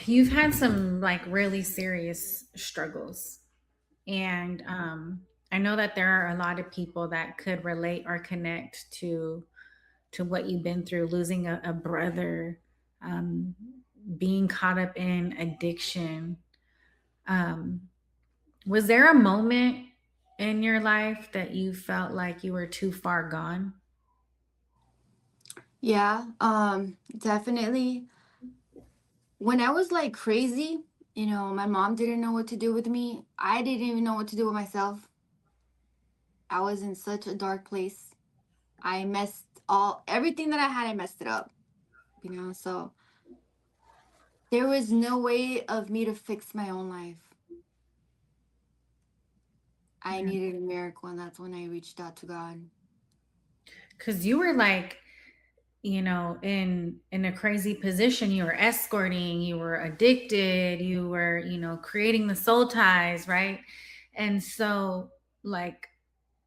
you've had some like really serious struggles. And I know that there are a lot of people that could relate or connect to what you've been through, losing a brother, um, being caught up in addiction. Um, was there a moment in your life that you felt like you were too far gone? Yeah, definitely. When I was like crazy, my mom didn't know what to do with me. I didn't even know what to do with myself. I was in such a dark place. I messed everything that I had, I messed it up. So there was no way of me to fix my own life. I needed a miracle, and that's when I reached out to God. Because you were like, in a crazy position. You were escorting, you were addicted, you were, creating the soul ties, right? And so, like,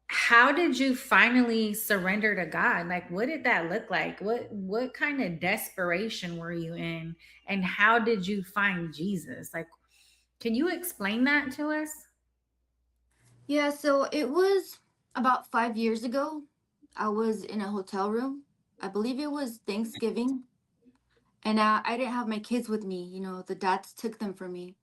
how did you finally surrender to God? Like, what did that look like? What kind of desperation were you in, and how did you find Jesus? Like, can you explain that to us? Yeah, so it was about 5 years ago. I was in a hotel room. I believe it was Thanksgiving, and I didn't have my kids with me. The dads took them from me.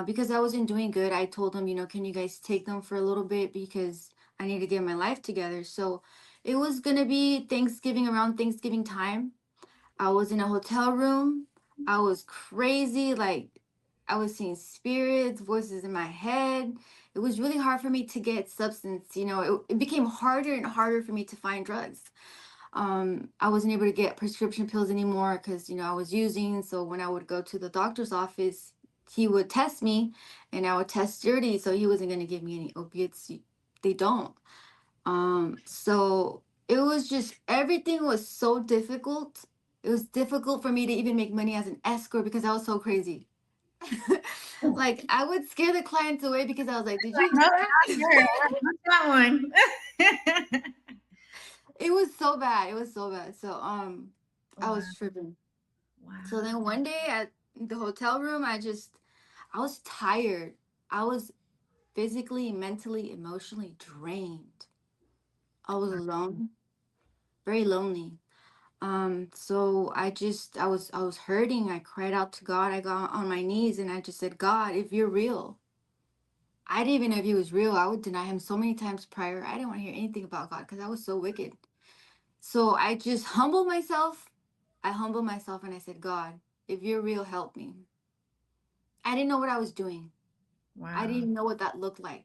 Because I wasn't doing good. I told them, can you guys take them for a little bit because I need to get my life together. So it was gonna be Thanksgiving, around Thanksgiving time. I was in a hotel room. I was crazy, like I was seeing spirits, voices in my head. It was really hard for me to get substance. It became harder and harder for me to find drugs. I wasn't able to get prescription pills anymore because I was using. So when I would go to the doctor's office, he would test me, and I would test dirty, so he wasn't going to give me any opiates. They don't. So it was just, everything was so difficult. It was difficult for me to even make money as an escort because I was so crazy. Like, I would scare the clients away because I was like, did you No, hear that? not here. Not that one. It was so bad. It was so bad. So I Wow. was tripping. So Wow. then one day at the hotel room, I was tired. I was physically, mentally, emotionally drained. I was alone, very lonely. So I was hurting. I cried out to God. I got on my knees and I just said, God, if you're real. I didn't even know if he was real. I would deny him so many times prior. I didn't want to hear anything about God because I was so wicked. So I just humbled myself. I humbled myself and I said, God, if you're real, help me. I didn't know what I was doing. I Wow. didn't know what that looked like.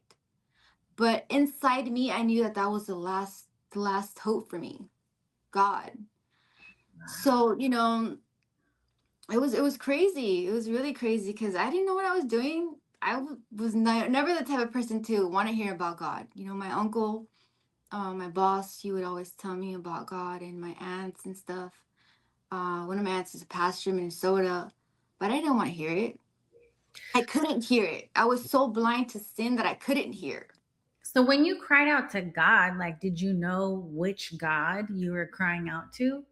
But inside me, I knew that that was the last hope for me, God. So, it was crazy. It was really crazy because I didn't know what I was doing. Was never the type of person to want to hear about God. My uncle, my boss, he would always tell me about God, and my aunts and stuff. One of my aunts is a pastor in Minnesota, but I didn't want to hear it. I couldn't hear it. I was so blind to sin that I couldn't hear. So when you cried out to God, like, did you know which God you were crying out to?